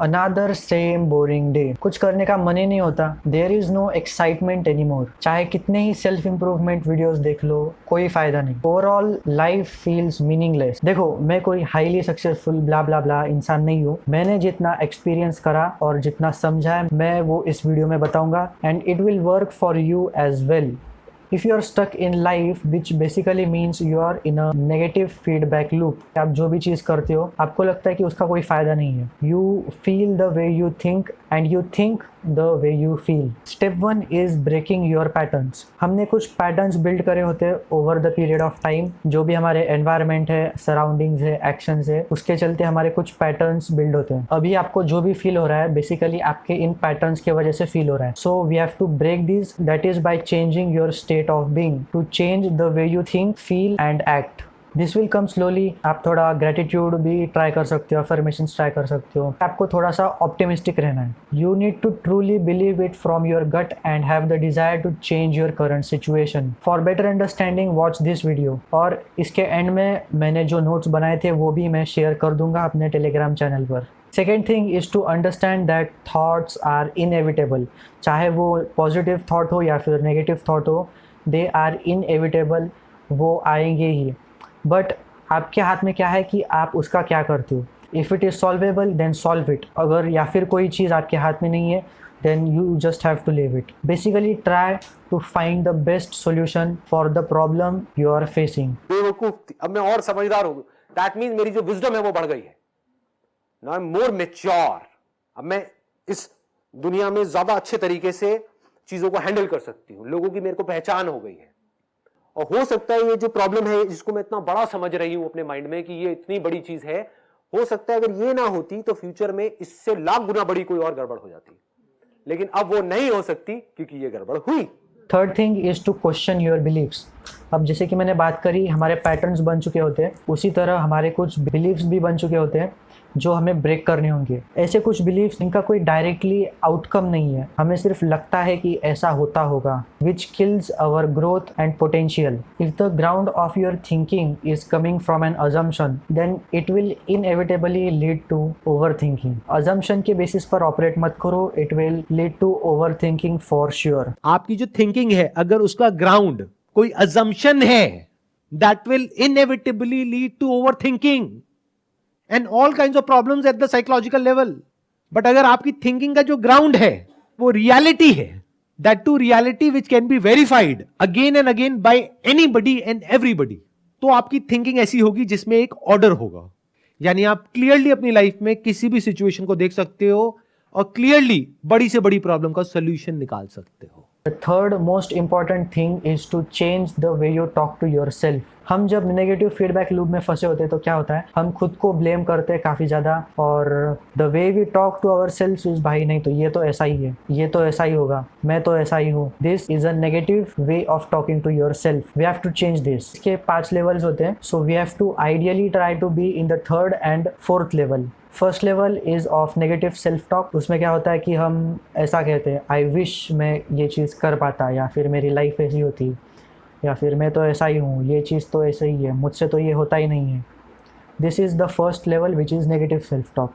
अनादर same boring day. कुछ करने का मन ही नहीं होता। There is no excitement anymore. चाहे कितने ही सेल्फ इम्प्रूवमेंट वीडियोस देख लो, कोई फायदा नहीं। Overall life feels meaningless. देखो, मैं कोई हाईली सक्सेसफुल ब्ला ब्ला ब्ला इंसान नहीं हूँ। मैंने जितना एक्सपीरियंस करा और जितना समझा है, मैं वो इस वीडियो में बताऊंगा and it will work for you as well. If you are stuck in life, which basically means you are in a negative feedback loop, आप जो भी चीज़ करते हो आपको लगता है कि उसका कोई फ़ायदा नहीं है। You feel the way you think and you think the way you feel. Step 1 is breaking your patterns. हमने कुछ पैटर्न्स बिल्ड करे होते हैं over the period of time. जो भी हमारे एनवायरनमेंट है, सराउंडिंग्स है, एक्शंस है, उसके चलते हमारे कुछ पैटर्न्स बिल्ड होते हैं। अभी आपको जो भी फील हो रहा है बेसिकली आपके इन पैटर्न्स की वजह से फील हो रहा है। So we have to break this, that is by changing your state of being, to change the way you think, feel and act. This will come slowly. आप थोड़ा ग्रेटिट्यूड भी ट्राई कर सकते हो, अफर्मेशंस ट्राई कर सकते हो। आपको थोड़ा सा ऑप्टिमिस्टिक रहना है। You need to truly believe it from your gut and have the desire to change your current situation. For better understanding watch this video. और इसके एंड में मैंने जो नोट्स बनाए थे वो भी मैं शेयर कर दूंगा अपने टेलीग्राम चैनल पर। Second thing is to understand that thoughts are inevitable. चाहे वो पॉजिटिव थाट हो या फिर नेगेटिव थाट हो, दे आर इनएविटेबल। वो आएंगे ही। बट आपके हाथ में क्या है कि आप उसका क्या करते हो। If it is solvable then solve it. अगर या फिर कोई चीज़ आपके हाथ में नहीं है then you just have to live it. Basically try to find the best solution for the problem you are facing. बेवकूफ थी, अब मैं और समझदार हो गया। दैट मीन्स मेरी जो विजडम है वो बढ़ गई है। Now I am more mature. अब मैं इस दुनिया में ज्यादा अच्छे तरीके से चीजों को हैंडल कर सकती हूं। लोगों की मेरे को पहचान हो गई है। और हो सकता है ये जो प्रॉब्लम है जिसको मैं इतना बड़ा समझ रही हूं अपने माइंड में कि ये इतनी बड़ी चीज है, हो सकता है अगर ये ना होती तो फ्यूचर में इससे लाख गुना बड़ी कोई और गड़बड़ हो जाती। लेकिन अब वो नहीं हो सकती क्योंकि ये गड़बड़ हुई। Third thing is to question your beliefs. अब जैसे कि मैंने बात करी, हमारे पैटर्न्स बन चुके होते हैं, उसी तरह हमारे कुछ बिलीव्स भी बन चुके होते हैं जो हमें ब्रेक करने होंगे। ऐसे कुछ बिलीव्स इनका कोई डायरेक्टली आउटकम नहीं है, हमें सिर्फ लगता है कि ऐसा होता होगा, which kills our growth and potential. If the ground of your thinking is coming from an assumption then it will inevitably lead to overthinking. Assumption के बेसिस पर ऑपरेट मत करो, it will lead to overthinking for sure. आपकी जो thinking है अगर उसका ground कोई अजम्पशन है, that will inevitably lead to overthinking and all kinds of problems at the psychological level. But अगर आपकी थिंकिंग का जो ग्राउंड है वो रियलिटी है, that too reality which can be verified again and again by anybody and everybody, तो आपकी thinking ऐसी होगी जिसमें एक ऑर्डर होगा। यानी आप क्लियरली अपनी लाइफ में किसी भी सिचुएशन को देख सकते हो और क्लियरली बड़ी से बड़ी प्रॉब्लम का सोल्यूशन निकाल सकते हो। The third most important thing is to change the way you talk to yourself. हम जब नेगेटिव फीडबैक लूप में फंसे होते हैं तो क्या होता है, हम खुद को ब्लेम करते हैं काफ़ी ज़्यादा। और the way we talk to ourself is, भाई नहीं तो ये तो ऐसा ही है, ये तो ऐसा ही होगा, मैं तो ऐसा ही हूँ। This is a negative way of talking to yourself. We have to change this. इसके 5 लेवल्स होते हैं। So we have to ideally try to be in the third and fourth level. First level is of negative self talk. उसमें क्या होता है कि हम ऐसा कहते हैं, आई विश मैं ये चीज़ कर पाता, या फिर मेरी लाइफ ऐसी होती, या फिर मैं तो ऐसा ही हूँ, ये चीज़ तो ऐसे ही है, मुझसे तो ये होता ही नहीं है। This is the first level which is negative self talk.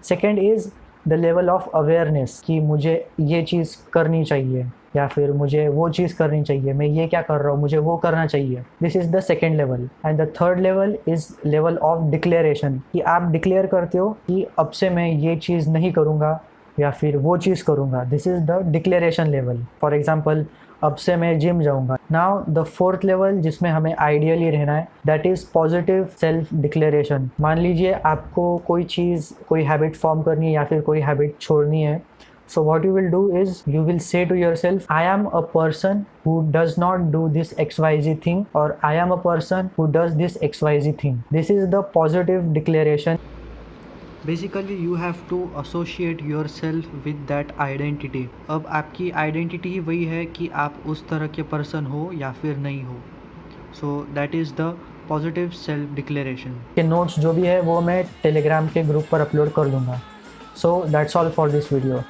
Second is the level of awareness कि मुझे ये चीज़ करनी चाहिए या फिर मुझे वो चीज़ करनी चाहिए, मैं ये क्या कर रहा हूँ, मुझे वो करना चाहिए। This is the second level. And the third level is level of declaration कि आप डिक्लेयर करते हो कि अब से मैं ये चीज़ नहीं करूँगा या फिर वो चीज़ करूँगा। This is the declaration level. For example, अब से मैं जिम जाऊँगा। नाउ द फोर्थ लेवल जिसमें हमें आइडियली रहना है, that is positive self declaration. मान लीजिए आपको कोई चीज़, कोई हैबिट फॉर्म करनी है या फिर कोई हैबिट छोड़नी है। So what you will do is you will say to yourself, I am a person who does not do this XYZ thing, or I am a person who does this XYZ thing. This is the positive declaration. Basically you have to associate yourself with that identity. अब आपकी identity ही वही है कि आप उस तरह के person हो या फिर नहीं हो। So that is the positive self declaration. के नोट्स जो भी है वो मैं टेलीग्राम के ग्रुप पर अपलोड कर दूँगा। So that's all for this video.